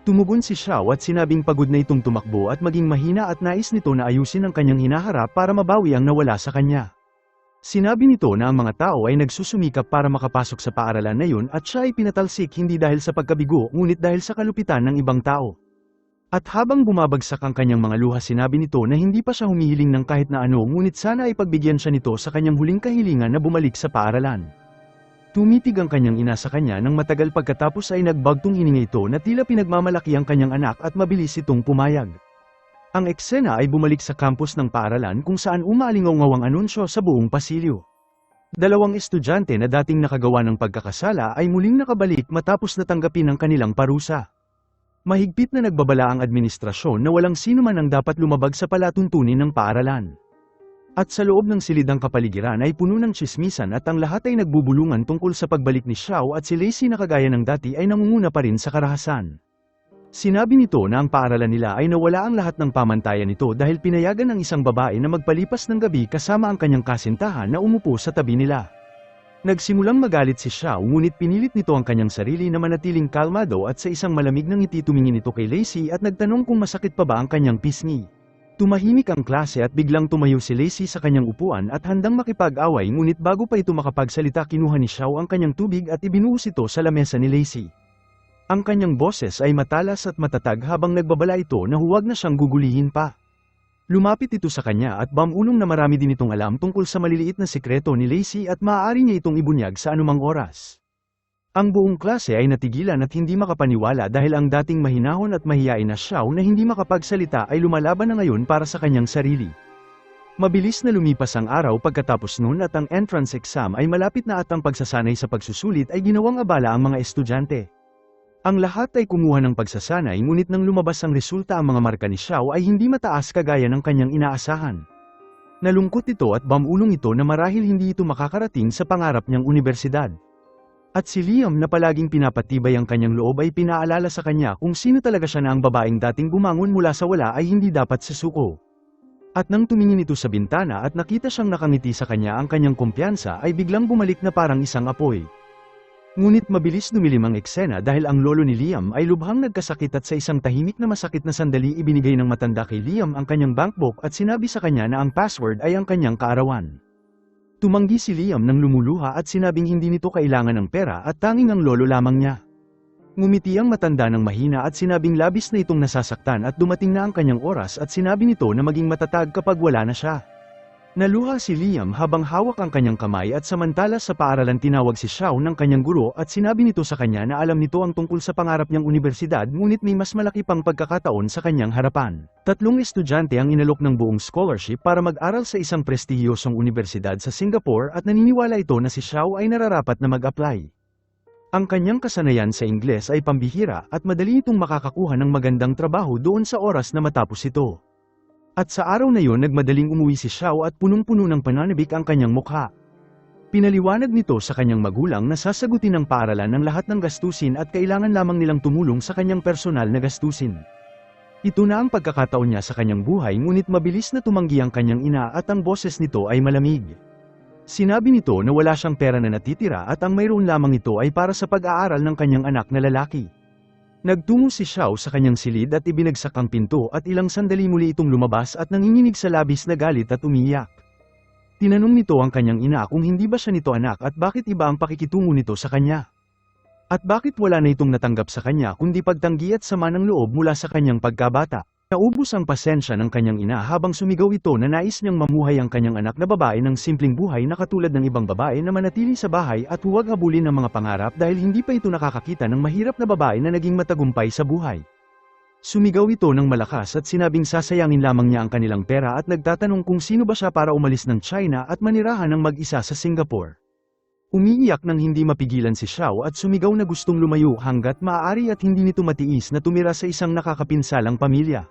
Tumugon si Xiao at sinabing pagod na itong tumakbo at maging mahina at nais nito na ayusin ang kanyang hinaharap para mabawi ang nawala sa kanya. Sinabi nito na ang mga tao ay nagsusumikap para makapasok sa paaralan na yun at siya ay pinatalsik hindi dahil sa pagkabigo ngunit dahil sa kalupitan ng ibang tao. At habang bumabagsak ang kanyang mga luha sinabi nito na hindi pa siya humihiling ng kahit na ano ngunit sana ay pagbigyan siya nito sa kanyang huling kahilingan na bumalik sa paaralan. Tumitig ang kanyang ina sa kanya nang matagal pagkatapos ay nagbagtong hininga ito na tila pinagmamalaki ang kanyang anak at mabilis itong pumayag. Ang eksena ay bumalik sa campus ng paaralan kung saan umaalingaw-ngaw ang anunsyo sa buong pasilyo. Dalawang estudyante na dating nakagawa ng pagkakasala ay muling nakabalik matapos natanggapin ang kanilang parusa. Mahigpit na nagbabala ang administrasyon na walang sino man ang dapat lumabag sa palatuntunin ng paaralan. At sa loob ng silidang kapaligiran ay puno ng tsismisan at ang lahat ay nagbubulungan tungkol sa pagbalik ni Xiao at si Lacey na kagaya ng dati ay nangunguna pa rin sa karahasan. Sinabi nito na ang paaralan nila ay nawala ang lahat ng pamantayan nito dahil pinayagan ng isang babae na magpalipas ng gabi kasama ang kanyang kasintahan na umupo sa tabi nila. Nagsimulang magalit si Xiao ngunit pinilit nito ang kanyang sarili na manatiling kalmado at sa isang malamig na ngiti tumingin ito kay Lacey at nagtanong kung masakit pa ba ang kanyang pisngi. Tumahimik ang klase at biglang tumayo si Lacey sa kanyang upuan at handang makipag-away ngunit bago pa ito makapagsalita kinuha ni Xiao ang kanyang tubig at ibinuhos ito sa lamesa ni Lacey. Ang kanyang boses ay matalas at matatag habang nagbabala ito na huwag na siyang gugulihin pa. Lumapit ito sa kanya at bamulong na marami din itong alam tungkol sa maliliit na sikreto ni Lacey at maaari niya itong ibunyag sa anumang oras. Ang buong klase ay natigilan at hindi makapaniwala dahil ang dating mahinahon at mahiyain na Xiao na hindi makapagsalita ay lumalaban na ngayon para sa kanyang sarili. Mabilis na lumipas ang araw pagkatapos nun at ang entrance exam ay malapit na at ang pagsasanay sa pagsusulit ay ginawang abala ang mga estudyante. Ang lahat ay kumuha ng pagsasanay ngunit nang lumabas ang resulta ang mga marka ni Xiao ay hindi mataas kagaya ng kanyang inaasahan. Nalungkot ito at bamulong ito na marahil hindi ito makakarating sa pangarap niyang universidad. At si Liam na palaging pinapatibay ang kanyang loob ay pinaalala sa kanya kung sino talaga siya na ang babaeng dating bumangon mula sa wala ay hindi dapat susuko. At nang tumingin ito sa bintana at nakita siyang nakangiti sa kanya ang kanyang kumpiyansa ay biglang bumalik na parang isang apoy. Ngunit mabilis dumilim ang eksena dahil ang lolo ni Liam ay lubhang nagkasakit at sa isang tahimik na masakit na sandali ibinigay ng matanda kay Liam ang kanyang bankbook at sinabi sa kanya na ang password ay ang kanyang kaarawan. Tumanggi si Liam nang lumuluha at sinabing hindi nito kailangan ng pera at tanging ang lolo lamang niya. Ngumiti ang matanda ng mahina at sinabing labis na itong nasasaktan at dumating na ang kanyang oras at sinabi nito na maging matatag kapag wala na siya. Naluha si Liam habang hawak ang kanyang kamay at samantala sa paaralan tinawag si Xiao ng kanyang guro at sinabi nito sa kanya na alam nito ang tungkol sa pangarap niyang unibersidad ngunit may mas malaki pang pagkakataon sa kanyang harapan. 3 estudyante ang inalok ng buong scholarship para mag-aral sa isang prestihiyosong unibersidad sa Singapore at naniniwala ito na si Xiao ay nararapat na mag-apply. Ang kanyang kasanayan sa Ingles ay pambihira at madali itong makakakuha ng magandang trabaho doon sa oras na matapos ito. At sa araw na yon nagmadaling umuwi si Xiao at punong-puno ng pananabik ang kanyang mukha. Pinaliwanag nito sa kanyang magulang na sasagutin ng paaralan ang lahat ng gastusin at kailangan lamang nilang tumulong sa kanyang personal na gastusin. Ito na ang pagkakataon niya sa kanyang buhay ngunit mabilis na tumanggi ang kanyang ina at ang boses nito ay malamig. Sinabi nito na wala siyang pera na natitira at ang mayroon lamang ito ay para sa pag-aaral ng kanyang anak na lalaki. Nagtungo si Xiao sa kanyang silid at ibinagsak ang pinto at ilang sandali muli itong lumabas at nanginginig sa labis na galit at umiiyak. Tinanong nito ang kanyang ina kung hindi ba siya nito anak at bakit iba ang pakikitungo nito sa kanya. At bakit wala na itong natanggap sa kanya kundi pagtanggi at sama ng loob mula sa kanyang pagkabata. Naubos ang pasensya ng kanyang ina habang sumigaw ito na nais niyang mamuhay ang kanyang anak na babae ng simpleng buhay na katulad ng ibang babae na manatili sa bahay at huwag habulin ang mga pangarap dahil hindi pa ito nakakakita ng mahirap na babae na naging matagumpay sa buhay. Sumigaw ito ng malakas at sinabing sasayangin lamang niya ang kanilang pera at nagtatanong kung sino ba siya para umalis ng China at manirahan ng mag-isa sa Singapore. Umiiyak nang hindi mapigilan si Xiao at sumigaw na gustong lumayo hanggat maaari at hindi nito matiis na tumira sa isang nakakapinsalang pamilya.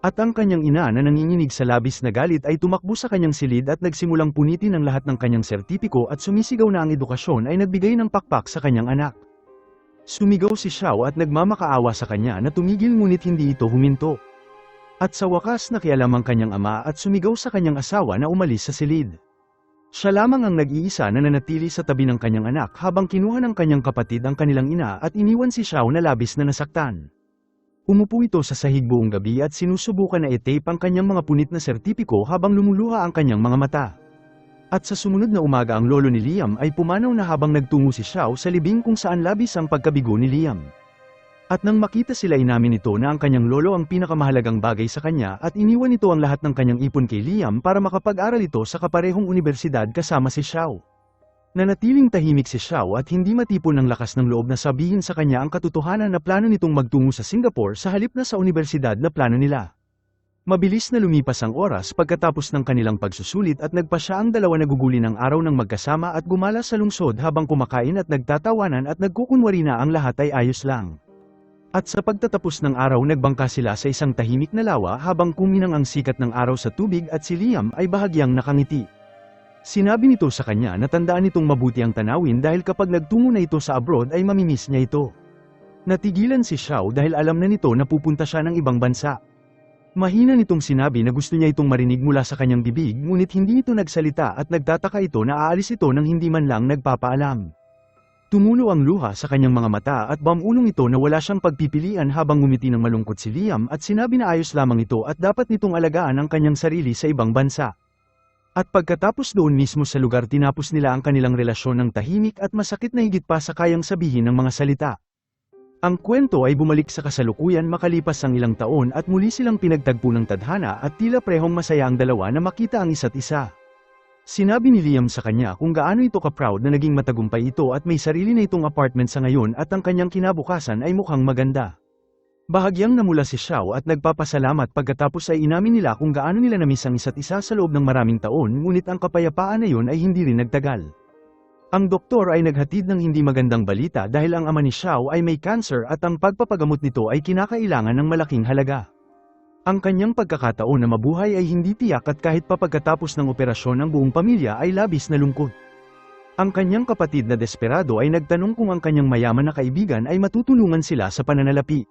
At ang kanyang ina na nanginginig sa labis na galit ay tumakbo sa kanyang silid at nagsimulang punitin ang lahat ng kanyang sertipiko at sumisigaw na ang edukasyon ay nagbigay ng pakpak sa kanyang anak. Sumigaw si Xiao at nagmamakaawa sa kanya na tumigil ngunit hindi ito huminto. At sa wakas nakialam ang kanyang ama at sumigaw sa kanyang asawa na umalis sa silid. Siya lamang ang nag-iisa na nanatili sa tabi ng kanyang anak habang kinuha ng kanyang kapatid ang kanilang ina at iniwan si Xiao na labis na nasaktan. Umupo ito sa sahig buong gabi at sinusubukan na i-tape ang kanyang mga punit na sertipiko habang lumuluha ang kanyang mga mata. At sa sumunod na umaga ang lolo ni Liam ay pumanaw na habang nagtungo si Xiao sa libing kung saan labis ang pagkabigo ni Liam. At nang makita sila inamin nito na ang kanyang lolo ang pinakamahalagang bagay sa kanya at iniwan nito ang lahat ng kanyang ipon kay Liam para makapag-aral ito sa kaparehong unibersidad kasama si Xiao. Nanatiling tahimik si Xiao at hindi matipon ng lakas ng loob na sabihin sa kanya ang katotohanan na plano nitong magtungo sa Singapore sa halip na sa unibersidad na plano nila. Mabilis na lumipas ang oras pagkatapos ng kanilang pagsusulit at nagpa siya ang dalawa na guguli ng araw ng magkasama at gumala sa lungsod habang kumakain at nagtatawanan at nagkukunwari na ang lahat ay ayos lang. At sa pagtatapos ng araw nagbangka sila sa isang tahimik na lawa habang kuminang ang sikat ng araw sa tubig at si Liam ay bahagyang nakangiti. Sinabi nito sa kanya na tandaan nitong mabuti ang tanawin dahil kapag nagtungo na ito sa abroad ay mamimiss niya ito. Natigilan si Xiao dahil alam na nito na pupunta siya ng ibang bansa. Mahina nitong sinabi na gusto niya itong marinig mula sa kanyang bibig ngunit hindi ito nagsalita at nagtataka ito na aalis ito nang hindi man lang nagpapaalam. Tumulo ang luha sa kanyang mga mata at bamulong ito na wala siyang pagpipilian habang ngumiti ng malungkot si Liam at sinabi na ayos lamang ito at dapat nitong alagaan ang kanyang sarili sa ibang bansa. At pagkatapos doon mismo sa lugar tinapos nila ang kanilang relasyon ng tahimik at masakit na higit pa sa kayang sabihin ng mga salita. Ang kwento ay bumalik sa kasalukuyan makalipas ang ilang taon at muli silang pinagtagpo ng tadhana at tila prehong masaya ang dalawa na makita ang isa't isa. Sinabi ni Liam sa kanya kung gaano ito ka-proud na naging matagumpay ito at may sarili na itong apartment sa ngayon at ang kanyang kinabukasan ay mukhang maganda. Bahagyang namula si Xiao at nagpapasalamat pagkatapos ay inamin nila kung gaano nila namiss ang isa't isa sa loob ng maraming taon ngunit ang kapayapaan na yun ay hindi rin nagtagal. Ang doktor ay naghatid ng hindi magandang balita dahil ang ama ni Xiao ay may cancer at ang pagpapagamot nito ay kinakailangan ng malaking halaga. Ang kanyang pagkakataon na mabuhay ay hindi tiyak at kahit pa pagkatapos ng operasyon ng buong pamilya ay labis na lungkot. Ang kanyang kapatid na desperado ay nagtanong kung ang kanyang mayaman na kaibigan ay matutulungan sila sa pananalapi.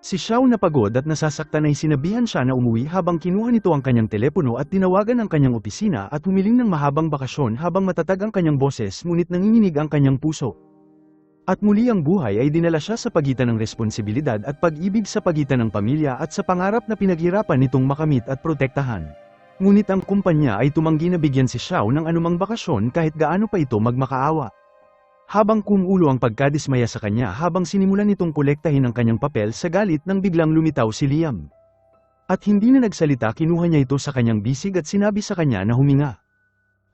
Si Xiao napagod at nasasaktan ay sinabihan siya na umuwi habang kinuha nito ang kanyang telepono at tinawagan ang kanyang opisina at humiling ng mahabang bakasyon habang matatag ang kanyang boses ngunit nanginginig ang kanyang puso. At muli ang buhay ay dinala siya sa pagitan ng responsibilidad at pag-ibig sa pagitan ng pamilya at sa pangarap na pinaghirapan nitong makamit at protektahan. Ngunit ang kumpanya ay tumanggi na bigyan si Xiao ng anumang bakasyon kahit gaano pa ito magmakaawa. Habang kumulo ang pagkadismaya sa kanya habang sinimulan nitong kolektahin ang kanyang papel sa galit nang biglang lumitaw si Liam. At hindi na nagsalita, kinuha niya ito sa kanyang bisig at sinabi sa kanya na huminga.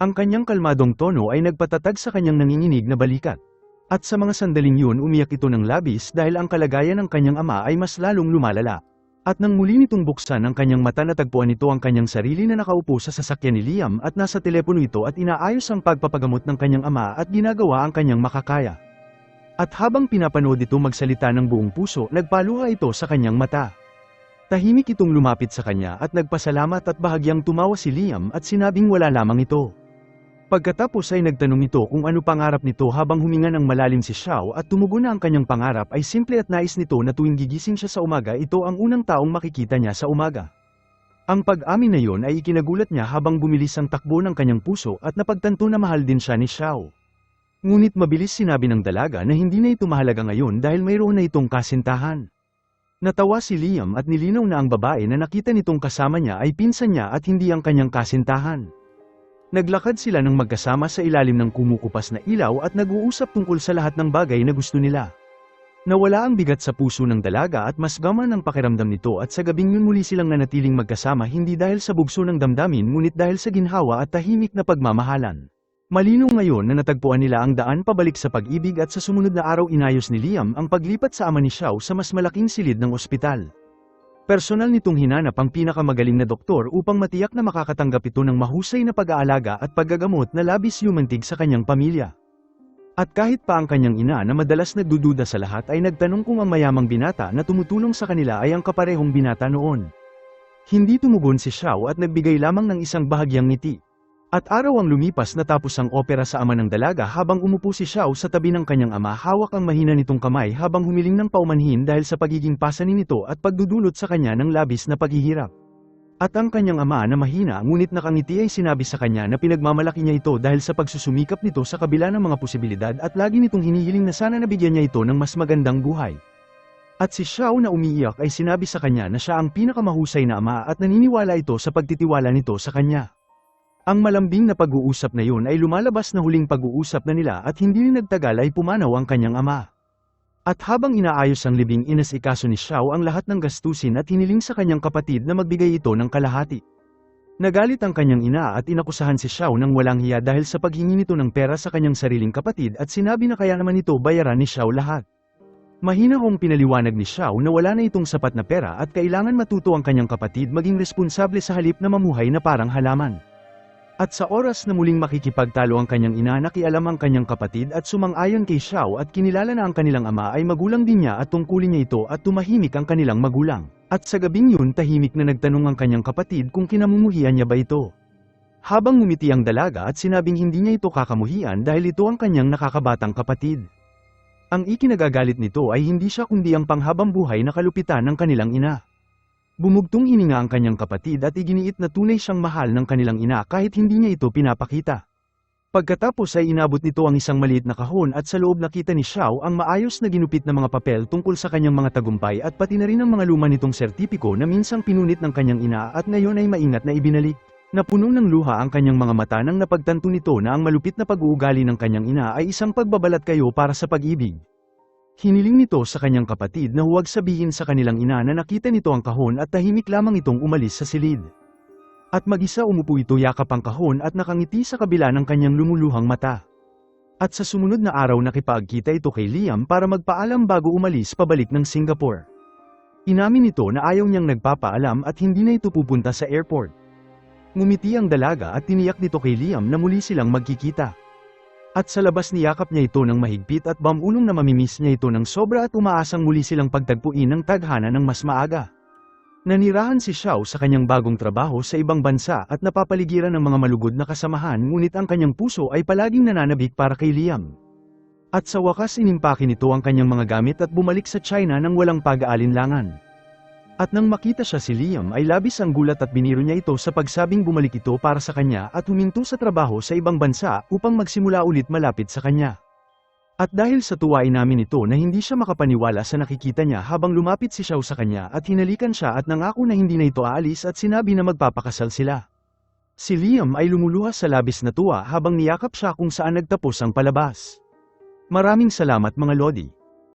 Ang kanyang kalmadong tono ay nagpatatag sa kanyang nanginginig na balikat. At sa mga sandaling yun umiyak ito ng labis dahil ang kalagayan ng kanyang ama ay mas lalong lumalala. At nang muli nitong buksan ang kanyang mata, natagpuan nito ang kanyang sarili na nakaupo sa sasakyan ni Liam at nasa telepono ito at inaayos ang pagpapagamot ng kanyang ama at ginagawa ang kanyang makakaya. At habang pinapanood ito magsalita ng buong puso, nagpaluha ito sa kanyang mata. Tahimik itong lumapit sa kanya at nagpasalamat at bahagyang tumawa si Liam at sinabing wala lamang ito. Pagkatapos ay nagtanong ito kung ano pangarap nito habang huminga ng malalim si Xiao at tumugon na ang kanyang pangarap ay simple at nais nito na tuwing gigising siya sa umaga ito ang unang taong makikita niya sa umaga. Ang pag-amin na yon ay ikinagulat niya habang bumilis ang takbo ng kanyang puso at napagtanto na mahal din siya ni Xiao. Ngunit mabilis sinabi ng dalaga na hindi na ito mahalaga ngayon dahil mayroon na itong kasintahan. Natawa si Liam at nilinaw na ang babae na nakita nitong kasama niya ay pinsan niya at hindi ang kanyang kasintahan. Naglakad sila ng magkasama sa ilalim ng kumukupas na ilaw at nag-uusap tungkol sa lahat ng bagay na gusto nila. Nawala ang bigat sa puso ng dalaga at mas gaman ang pakiramdam nito at sa gabing yun muli silang nanatiling magkasama hindi dahil sa bugso ng damdamin ngunit dahil sa ginhawa at tahimik na pagmamahalan. Malinaw ngayon na natagpuan nila ang daan pabalik sa pag-ibig at sa sumunod na araw inayos ni Liam ang paglipat sa ama ni Xiao sa mas malaking silid ng ospital. Personal nitong hinanap ang pinakamagaling na doktor upang matiyak na makakatanggap ito ng mahusay na pag-aalaga at paggagamot na labis yumantig sa kanyang pamilya. At kahit pa ang kanyang ina na madalas nagdududa sa lahat ay nagtanong kung ang mayamang binata na tumutulong sa kanila ay ang kaparehong binata noon. Hindi tumugon si Xiao at nagbigay lamang ng isang bahagyang ngiti. At araw ang lumipas natapos ang opera sa ama ng dalaga habang umupo si Xiao sa tabi ng kanyang ama, hawak ang mahina nitong kamay habang humiling ng paumanhin dahil sa pagiging pasanin nito at pagdudulot sa kanya ng labis na paghihirap. At ang kanyang ama na mahina ngunit nakangiti ay sinabi sa kanya na pinagmamalaki niya ito dahil sa pagsusumikap nito sa kabila ng mga posibilidad at lagi nitong hinihiling na sana nabigyan niya ito ng mas magandang buhay. At si Xiao na umiiyak ay sinabi sa kanya na siya ang pinakamahusay na ama at naniniwala ito sa pagtitiwala nito sa kanya. Ang malambing na pag-uusap na yun ay lumalabas na huling pag-uusap na nila at hindi rin nagtagal ay pumanaw ang kanyang ama. At habang inaayos ang libing, inasikaso ni Xiao ang lahat ng gastusin at hiniling sa kanyang kapatid na magbigay ito ng kalahati. Nagalit ang kanyang ina at inakusahan si Xiao ng walang hiya dahil sa paghingi nito ng pera sa kanyang sariling kapatid at sinabi na kaya naman ito bayaran ni Xiao lahat. Mahina kong pinaliwanag ni Xiao na wala na itong sapat na pera at kailangan matuto ang kanyang kapatid maging responsable sa halip na mamuhay na parang halaman. At sa oras na muling makikipagtalo ang kanyang ina, nakialam ang kanyang kapatid at sumang-ayon kay Xiao at kinilala na ang kanilang ama ay magulang din niya at tungkulin niya ito at tumahimik ang kanilang magulang. At sa gabing yun tahimik na nagtanong ang kanyang kapatid kung kinamumuhian niya ba ito. Habang ngumiti ang dalaga at sinabing hindi niya ito kakamuhian dahil ito ang kanyang nakakabatang kapatid. Ang ikinagagalit nito ay hindi siya kundi ang panghabang buhay na kalupitan ng kanilang ina. Bumugtong hininga ang kanyang kapatid at iginiit na tunay siyang mahal ng kanilang ina kahit hindi niya ito pinapakita. Pagkatapos ay inabot nito ang isang maliit na kahon at sa loob nakita ni Xiao ang maayos na ginupit na mga papel tungkol sa kanyang mga tagumpay at pati na rin ang mga luma nitong sertipiko na minsang pinunit ng kanyang ina at ngayon ay maingat na ibinalik. Napuno ng luha ang kanyang mga mata nang napagtanto nito na ang malupit na pag-uugali ng kanyang ina ay isang pagbabalat kayo para sa pag-ibig. Hiniling nito sa kanyang kapatid na huwag sabihin sa kanilang ina na nakita nito ang kahon at tahimik lamang itong umalis sa silid. At mag-isa umupo ito yakap ang kahon at nakangiti sa kabila ng kanyang lumuluhang mata. At sa sumunod na araw nakipagkita ito kay Liam para magpaalam bago umalis pabalik ng Singapore. Inamin nito na ayaw niyang nagpapaalam at hindi na ito pupunta sa airport. Ngumiti ang dalaga at tiniyak nito kay Liam na muli silang magkikita. At sa labas niyakap niya ito ng mahigpit at bamulong na mamimiss niya ito ng sobra at umaasang muli silang pagtagpuin ng tadhana ng mas maaga. Nanirahan si Xiao sa kanyang bagong trabaho sa ibang bansa at napapaligiran ng mga malugod na kasamahan ngunit ang kanyang puso ay palaging nananabik para kay Liam. At sa wakas inimpake nito ang kanyang mga gamit at bumalik sa China nang walang pag-aalinlangan. At nang makita siya si Liam ay labis ang gulat at biniro niya ito sa pagsabing bumalik ito para sa kanya at huminto sa trabaho sa ibang bansa upang magsimula ulit malapit sa kanya. At dahil sa tuwa inamin ito na hindi siya makapaniwala sa nakikita niya habang lumapit si Xiao sa kanya at hinalikan siya at nangako na hindi na ito aalis at sinabi na magpapakasal sila. Si Liam ay lumuluhas sa labis na tuwa habang niyakap siya kung saan nagtapos ang palabas. Maraming salamat mga Lodi.